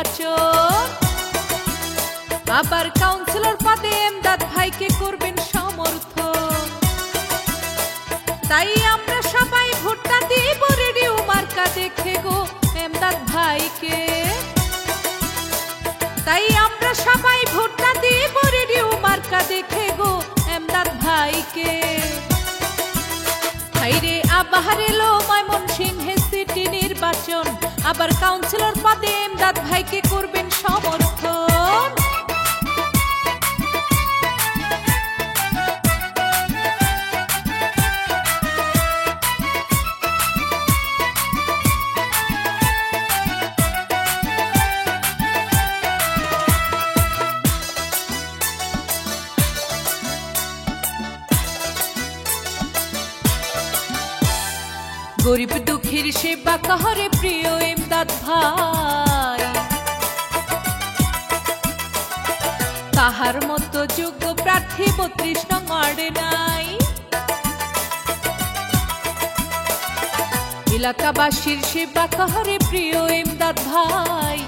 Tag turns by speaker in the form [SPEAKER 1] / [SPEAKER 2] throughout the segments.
[SPEAKER 1] নির্বাচন, আবার কাউন্সিলর পদে এমদাদ ভাইকে করবেন সমর্থন। তাই আমরা সবাই ভোটটা দিব রেডিও মার্কা দেখে গো এমদাদ ভাইকে। তাই আমরা সবাই ভোটটা দিব রেডিও মার্কা দেখে গো এমদাদ ভাইকে। হাইরে আবার এলো ময়মনসিংহে সিটি নির্বাচন, আবার কাউন্সিলর পদে এমদাদ ভাইকে করবেন সমর্থন। গরিব দুঃখীর সেবা কাহরে প্রিয় এমদাদ ভাই, তাহার মতো যোগ্য প্রার্থী ৩২ নং ওয়ার্ডে নাই। এলাকাবাসীর সেবা কাহরে প্রিয় এমদাদ ভাই,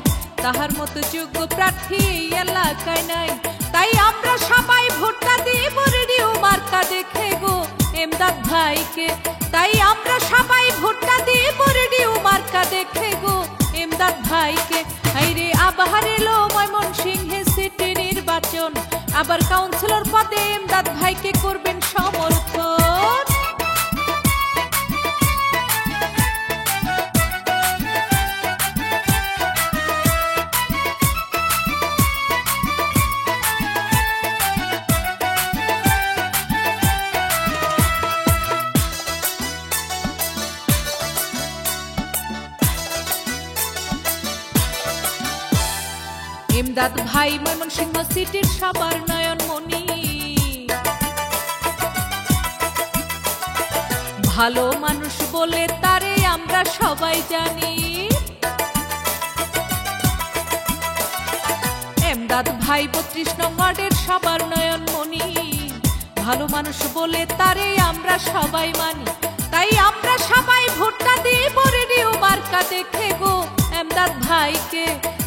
[SPEAKER 1] তাহার মতো যোগ্য প্রার্থী এই এলাকায় নাই। তাই আমরা সবাই ভোটটা দিব রেডিও মার্কা দেখে গো এমদাদ ভাইকে। তাই আমরা সবাই ভোটটা দিব রেডিও মার্কা দেখে গো এমদাদ ভাইকে। হাইরে আবার এলো ময়মনসিংহে সিটি নির্বাচন, আবার কাউন্সিলর পদে এমদাদ ভাইকে করবেন সমর্থন। এমদাদ ভাই ময়মনসিংহ সিটির সবার নয়নমণি, ভালো মানুষ বলে তারে আমরা সবাই জানি। এমদাদ ভাই ৩২ নং ওয়ার্ডের সবার নয়নমণি, ভালো মানুষ বলে তারে আমরা সবাই মানি। তাই আমরা সবাই ভোটটা দিব রেডিও মার্কা দেখে গো এমদাদ ভাইকে।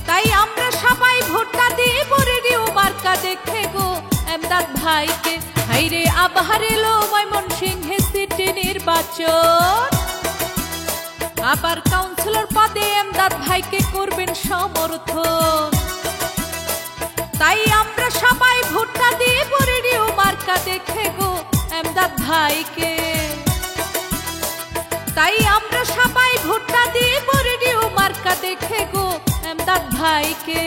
[SPEAKER 1] তাই আমরা সবাই ভোটটা দিব রেডিও মার্কা দেখে গো এমদাদ ভাইকে। হাইরে আবার এলো ময়মনসিংহে সিটি নির্বাচন, আবার কাউন্সিলর পদে এমদাদ ভাইকে করবেন সমর্থন। তাই আমরা সবাই ভোটটা দিব রেডিও মার্কা দেখে গো এমদাদ ভাইকে। তাই আমরা সবাই ভোটটা দিব রেডিও মার্কা দেখে গো এমদাদ ভাইকে।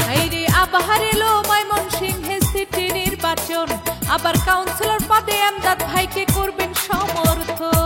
[SPEAKER 1] হাইরে আবার এলো ময়মনসিংহে সিটি নির্বাচন, আবার কাউন্সিলর পদে এমদাদ ভাইকে করবেন সমর্থন।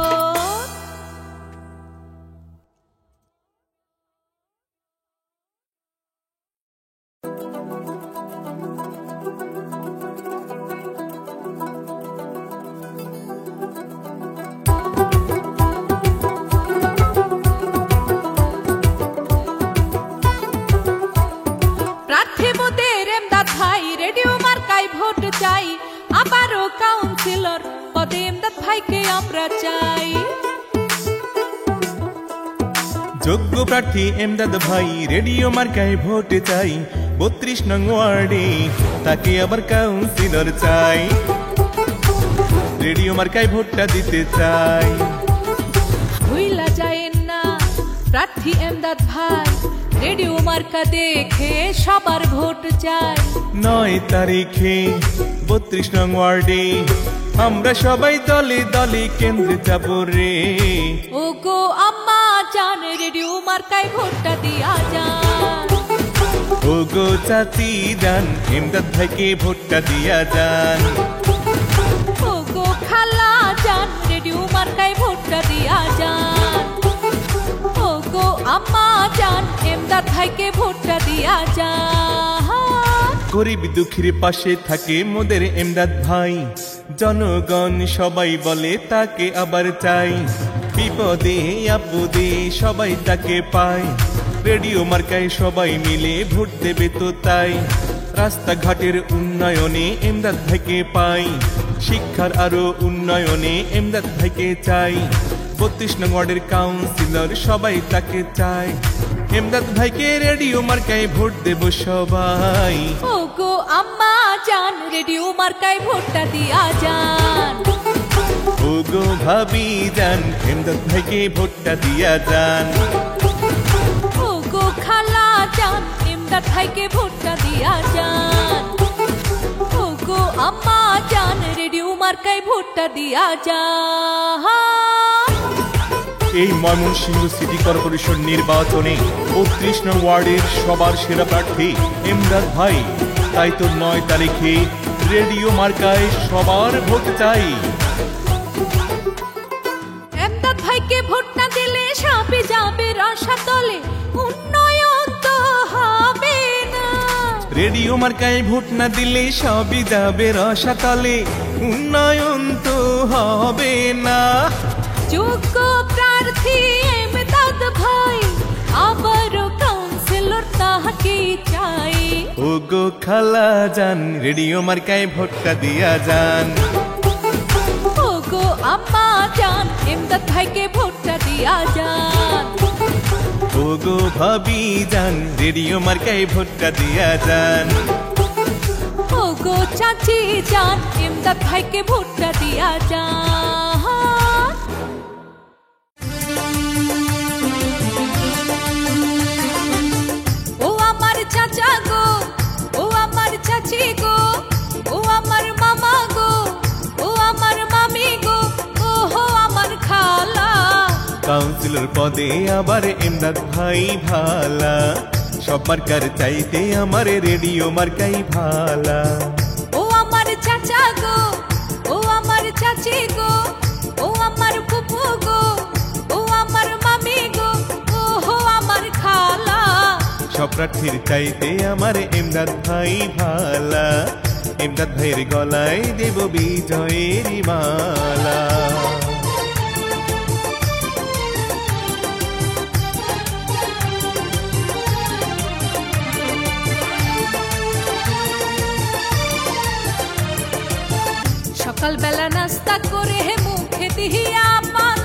[SPEAKER 1] চাই আবারও কাউন্সিলর পদে এমদাদ ভাইকে আমরা চাই।
[SPEAKER 2] যোগ্য প্রার্থী এমদাদ ভাই রেডিও মার্কায় ভোট চাই, ৩২ নং ওয়ার্ডে তাকে আবার কাউন্সিলর চাই। রেডিও মার্কায় ভোটটা দিতে চাই।
[SPEAKER 1] ভুইলা যায়েন না প্রার্থী এমদাদ ভাই, রেডিও মার্কা দেখে সবার ভোট চাই।
[SPEAKER 2] ৯ তারিখে ৩২ নং ওয়ার্ডে আমরা সবাই দলে দলে কেন্দ্রে যাব রে।
[SPEAKER 1] ও গো আম্মা জান রেডিও মার্কায় ভোটটা দিয়া যান।
[SPEAKER 2] ও গো চাচি যান এমদাদ ভাইকে ভোটটা দিয়া যান।
[SPEAKER 1] ও গো খালা জান রেডিও মার্কায় ভোটটা দিয়া যান। ও গো আম্মা জান এমদাদ ভাইকে ভোটটা দিয়া যান।
[SPEAKER 2] গরিব দুঃখীর পাশে থাকে মোদের এমদাদ ভাই, জনগণ সবাই বলে তাকে আবার চাই। বিপদে আপদে সবাই তাকে পায়, রেডিও মার্কায় সবাই মিলে ভোট দেবে তো তাই। রাস্তাঘাটের উন্নয়নে এমদাদ ভাইকে পাই, শিক্ষার আরো উন্নয়নে এমদাদ ভাইকে চাই। 32 নং ওয়ার্ডের কাউন্সিলর সবাই তাকে চায়। এমদাদ ভাইকে রেডিও মার্কায় ভোট দেব সবাই।
[SPEAKER 1] ও গো আম্মা জান রেডিও মার্কায় ভোটটা দিয়া যান।
[SPEAKER 2] ও গো ভাবি জান এমদাদ ভাইকে ভোটটা দিয়া যান।
[SPEAKER 1] ও গো খালা জান এমদাদ ভাইকে ভোটটা দিয়া যান। ও গো আম্মা জান রেডিও মার্কায় ভোটটা দিয়া যান।
[SPEAKER 2] এই ময়মনসিংহ সিটি কর্পোরেশন নির্বাচনে 32 নং ওয়ার্ডের সবার সেরা প্রার্থী এমদাদ ভাই। তাই তো 9 তারিখে রেডিও মার্কায় সবার ভোট চাই।
[SPEAKER 1] এমদাদ ভাইকে ভোট না দিলে সাপে যাবে রসাতলে, উন্নয়ন তো হবে না।
[SPEAKER 2] রেডিও মার্কায় ভোট না দিলে সবই যাবে রসাতলে, উন্নয়ন তো হবে না।
[SPEAKER 1] যোগ্য প্রার্থী এমদাদ ভাই, আবারও কাউন্সিলর তাহাকে চাই।
[SPEAKER 2] ও গো খালা জান রেডিও মার্কায় ভোটটা দিয়া যান।
[SPEAKER 1] ও গো আম্মা জান এমদাদ ভাইকে ভোটটা দিয়া যান।
[SPEAKER 2] ও গো ভাবি জান রেডিও মার্কায় ভোটটা দিয়া যান।
[SPEAKER 1] ও গো চাচি জান এমদাদ ভাইকে ভোটটা দিয়া যান। ও আমার চাচা গো, ও আমার চাচি গো, ও আমার মামা গো, ও আমার মামি গো, ও হো আমার খালা।
[SPEAKER 2] কাউন্সিলর পদে আবার এমদাদ ভাই ভালা, সব মার্কার চাইতে আমার রেডিও মার্কাই ভালা।
[SPEAKER 1] ও আমার চাচা গো, ও আমার চাচি গো, ও আমার ফুফু গো, ও আমার মামি গো, ও হো আমার খালা।
[SPEAKER 2] সব প্রার্থীর চাইতে আমার এমদাদ ভাই ভালা। এমদাদ ভাইয়ের গলায় দেব বিজয়ের মালা।
[SPEAKER 1] সকালবেলা নাস্তা করে মুখে দিহিয়া পান।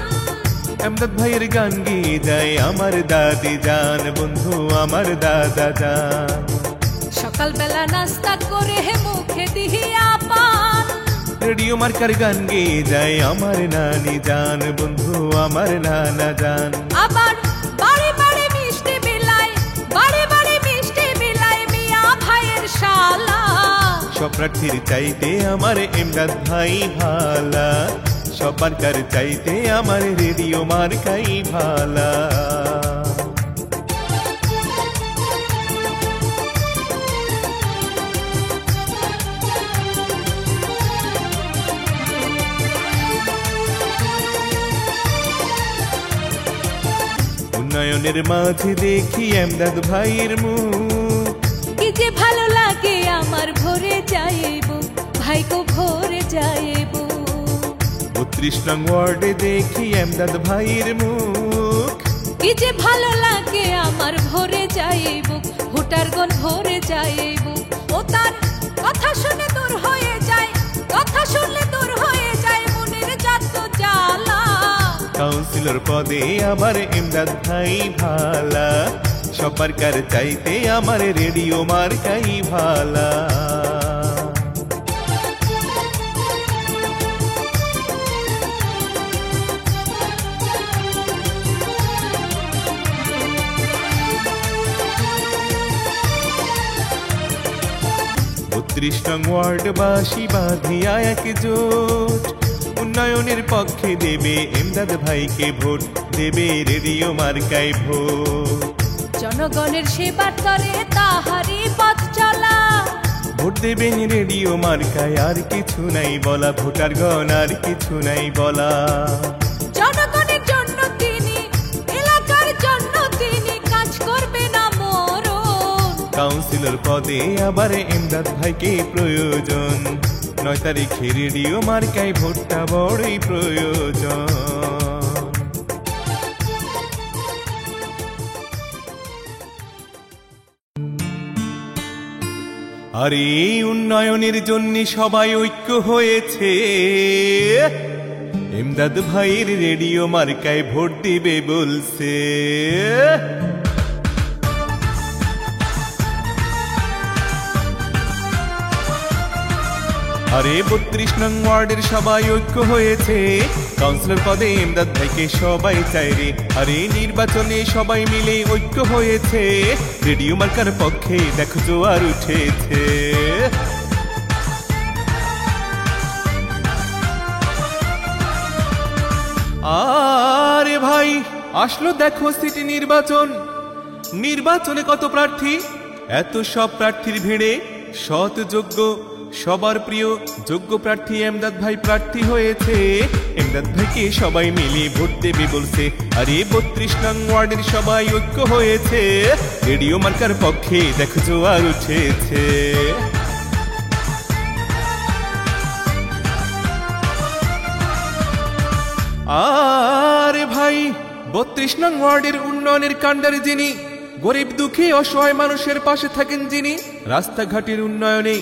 [SPEAKER 2] এমদাদ ভাইয়ের গান গেয়ে যায় আমার দাদি জান, বন্ধু আমার দাদা জান।
[SPEAKER 1] সকালবেলা নাস্তা করে মুখে দিহিয়া পান।
[SPEAKER 2] রেডিও মার্কার গান গেয়ে যায় আমার নানি জান, বন্ধু আমার নানা জান।
[SPEAKER 1] আবার বাড়ি বাড়ি মিষ্টি বিলায়, বাড়ি বাড়ি মিষ্টি বিলায় মিয়া ভাইয়ের শালা।
[SPEAKER 2] সব প্রার্থীর চাইতে আমার এমদাদ ভাই ভালা, সব মার্কার চাইতে আমার রেডিও মার্কাই ভালা। উন্নয়নের মাঝে দেখি এমদাদ ভাইয়ের মুখ,
[SPEAKER 1] কি যে ভালো লাগে আমার ভরে যাইব, ভাই গো ভরে যাইব।
[SPEAKER 2] 32 নং ওয়ার্ডে দেখি এমদাদ ভাইয়ের মুখ,
[SPEAKER 1] কি যে ভালো লাগে আমার ভরে যাইব, ভোটারগণ ভরে যাইব। ও তার কথা শুনে দূর হয়ে যায়, কথা শুনলে দূর হয়ে যায় মনের যত জ্বালা।
[SPEAKER 2] কাউন্সিলর পদে আমার এমদাদ ভাই ভালা, সব মার্কার চাইতে আমার রেডিও মার্কাই ভালা। ত্রিশ নং ওয়ার্ডবাসী বাঁধিয়া একজোট, উন্নয়নের পক্ষে দেবে এমদাদ ভাইকে ভোট, দেবে রেডিও মার্কায় ভোট।
[SPEAKER 1] জনগণের সেবার তরে তাহারি পথ চলা,
[SPEAKER 2] ভোট দেবেন রেডিও মার্কায় আর কিছু নাই বলা, ভোটারগণ আর কিছু নাই বলা।
[SPEAKER 1] জনগণের জন্য তিনি, এলাকার জন্য তিনি কাজ করবে না মরণ।
[SPEAKER 2] কাউন্সিলর পদে আবার এমদাদ ভাইকে প্রয়োজন, 9 তারিখে রেডিও মার্কায় ভোটটা বড়ই প্রয়োজন। আর এই উন্নয়নের জন্য সবাই ঐক্য হয়েছে, এমদাদ ভাইয়ের রেডিও মার্কায় ভোট দিবে বলছে। আরে 32 নং ওয়ার্ডের সবাই ঐক্য হয়েছে, কাউন্সিলর পদে এমদাদ ভাইকে সবাই চায় রে। আরে নির্বাচনে সবাই মিলে ঐক্য হয়েছে, রেডিও মার্কার পক্ষে দেখো জোয়ার উঠেছে। আরে ভাই আসলো দেখো সিটি নির্বাচন, নির্বাচনে কত প্রার্থী, এত সব প্রার্থীর ভিড়ে সৎ যোগ্য সবার প্রিয় যোগ্য প্রার্থী এমদাদ ভাই প্রার্থী হয়েছে। এমদাদ ভাইকে সবাই মিলে ভোট দেবে বলছে। আরে 32 নং ওয়ার্ডের সবাই ঐক্য হয়েছে, রেডিও মার্কার পক্ষে দেখো জোয়ার উঠেছে। আরে ভাই 32 নং ওয়ার্ডের উন্নয়নের কাণ্ডারে যিনি, গরিব দুঃখী অসহায় মানুষের পাশে থাকেন যিনি, রাস্তাঘাটের উন্নয়নে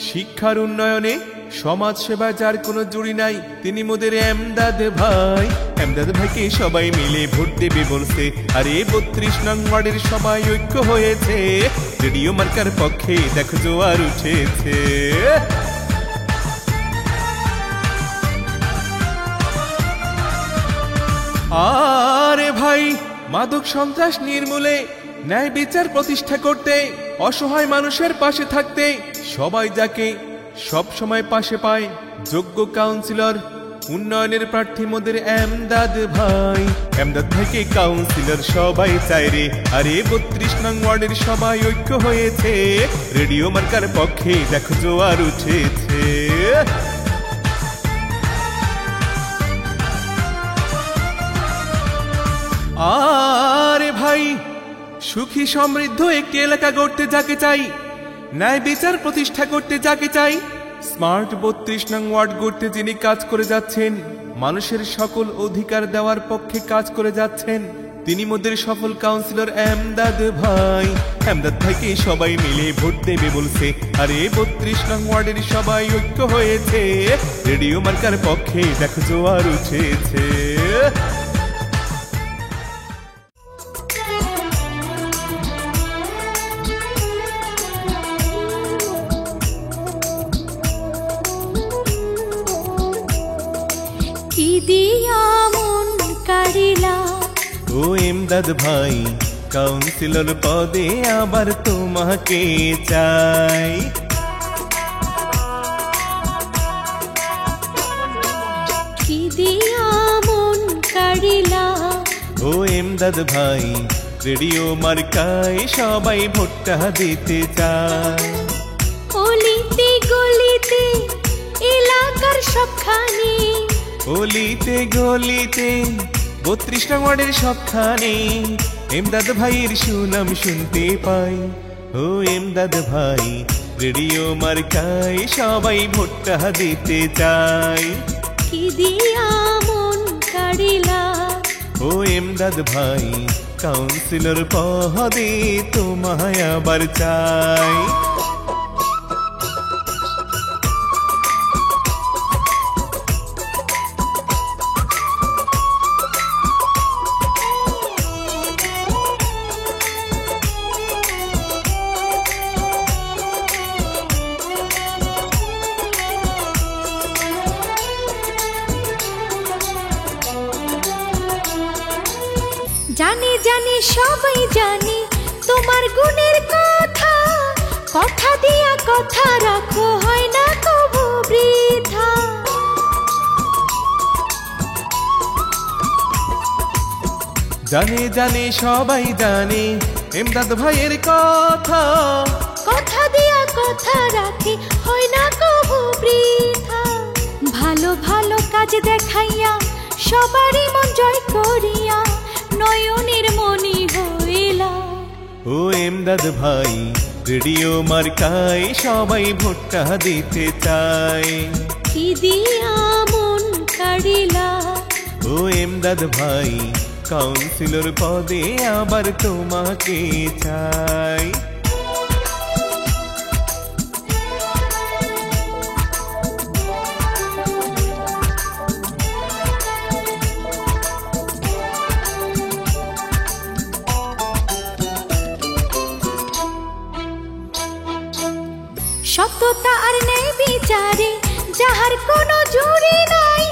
[SPEAKER 2] শিক্ষার উন্নয়নে সমাজ সেবায় যার কোনো জুড়ি নাই, তিনি মোদের এমদাদ ভাই। এমদাদ ভাইকে সবাই মিলে ভোট দেবে বলছে। আরে 32 নং ওয়ার্ডের সবাই ঐক্য হয়েছে, রেডিও মার্কার পক্ষে দেখো জোয়ার উঠেছে। আরে ভাই মাদক সন্ত্রাস নির্মূলে ন্যায় বিচার প্রতিষ্ঠা করতে, অসহায় মানুষের পাশে থাকতে সবাই যাকে সব সময় পাশে পায়, যোগ্য কাউন্সিলর উন্নয়নের প্রার্থী মোদের এমদাদ ভাই। এমদাদ ভাইকে কাউন্সিলর সবাই চায় রে। আরে 32 নং ওয়ার্ডের সবাই ঐক্য হয়েছে, রেডিও মার্কার পক্ষে দেখো জোয়ার উঠেছে। আরে ভাই সুখী সমৃদ্ধ একটি এলাকা গড়তে যাকে চাই, ন্যায় বিচার প্রতিষ্ঠা করতে যাকে চাই, স্মার্ট 32 নং ওয়ার্ড গড়তে যিনি কাজ করে যাচ্ছেন, মানুষের সকল অধিকার দেওয়ার পক্ষে কাজ করে যাচ্ছেন, তিনি মোদের সফল কাউন্সিলর এমদাদ ভাই। এমদাদ ভাইকে সবাই মিলে ভোট দেবে বলছে। আরে 32 নং ওয়ার্ডের সবাই ঐক্য হয়েছে, রেডিও মার্কার পক্ষে দেখো জোয়ার উঠেছে। ও এমদাদ ভাই কাউন্সিলর পদে আবার তোমাকে চাই।
[SPEAKER 3] কি দিয়া মন কাড়িলা
[SPEAKER 2] ও এমদাদ ভাই রেডিও মার্কায় সবাই ভোটটা দিতে চায়।
[SPEAKER 3] অলিতে গলিতে এলাকার সবখানে,
[SPEAKER 2] অলিতে গলিতে 32 নং ওয়ার্ডের সবখানে এমদাদ ভাইয়ের সুনাম শুনতে পাই। ও এমদাদ ভাই রেডিও মার্কায় সবাই ভোটটা দিতে চাই।
[SPEAKER 3] কি দিয়া মন কাড়িলা
[SPEAKER 2] ও এমদাদ ভাই কাউন্সিলর পদে তোমায় আবার চাই।
[SPEAKER 3] জানি জানি সবাই জানি তোমার গুণের কথা, কথা দিয়া কথা রাখো হয় না কবু বৃথা।
[SPEAKER 2] জানে জানে সবাই জানে এমদাদ ভাইয়ের কথা,
[SPEAKER 3] কথা দিয়া কথা রাখি হয় না কবু বৃথা। ভালো ভালো কাজ দেখাইয়া সবারই মন জয় করিয়া নয়নের মনি হইলা।
[SPEAKER 2] ও এমদাদ ভাই রেডিও মার্কায় সবাই ভোটটা দিতে চায়।
[SPEAKER 3] কি দিয়া মন কাড়িলা
[SPEAKER 2] ও এমদাদ ভাই কাউন্সিলর পদে আবার তোমাকে চাই।
[SPEAKER 3] সততা আর ন্যায় বিচারে যাহার কোনো জুড়ি নাই,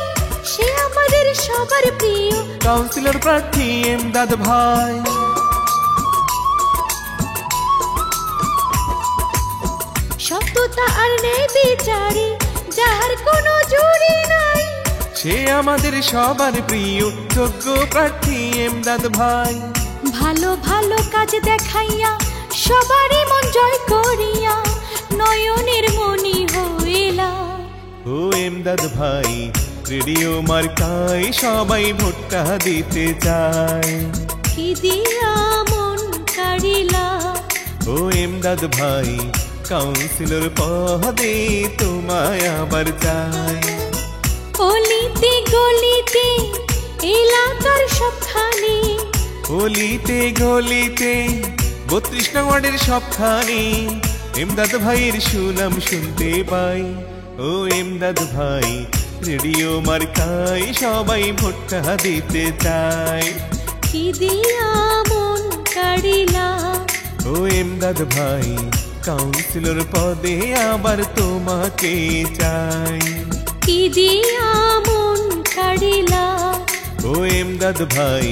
[SPEAKER 3] সে আমাদের সবার প্রিয়
[SPEAKER 2] কাউন্সিলর প্রার্থী এমদাদ ভাই।
[SPEAKER 3] সততা আর ন্যায় বিচারে যাহার কোনো জুড়ি নাই,
[SPEAKER 2] সে আমাদের সবার প্রিয় যোগ্য প্রার্থী এমদাদ ভাই।
[SPEAKER 3] ভালো ভালো কাজ দেখাইয়া সবারই মন জয় করিয়া নয়নের মনি হইলা।
[SPEAKER 2] ও এমদাদ ভাই, রেডিও মার্কায় সবাই ভোটটা দিতে চায়।
[SPEAKER 3] কি দিয়া মন কাড়িলা।
[SPEAKER 2] ও এমদাদ ভাই, কাউন্সিলর পদে তোমায় আবার চাই।
[SPEAKER 3] অলিতে গলিতে এলাকার সবখানে,
[SPEAKER 2] অলিতে গলিতে 32 নং ওয়ার্ডের সবখানে এমদাদ ভাইয়ের সুনাম শুনতে পাই। ও এমদাদ ভাই, রেডিও মার্কায় সবাই ভোটটা দিতে চায়।
[SPEAKER 3] কি দিয়া মন কাড়িলা।
[SPEAKER 2] ও এমদাদ ভাই, কাউন্সিলর পদে আবার তোমাকে চাই।
[SPEAKER 3] কি দিয়া মন কাড়িলা।
[SPEAKER 2] ও এমদাদ ভাই,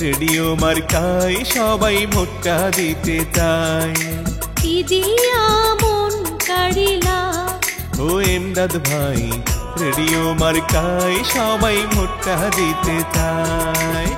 [SPEAKER 2] রেডিও মার্কায় সবাই ভোটটা দিতে চায়।
[SPEAKER 3] কি দিয়া মন কাড়িলা।
[SPEAKER 2] ও এমদাদ ভাই, রেডিও মার্কায় সবাই ভোটটা দিতে চায়।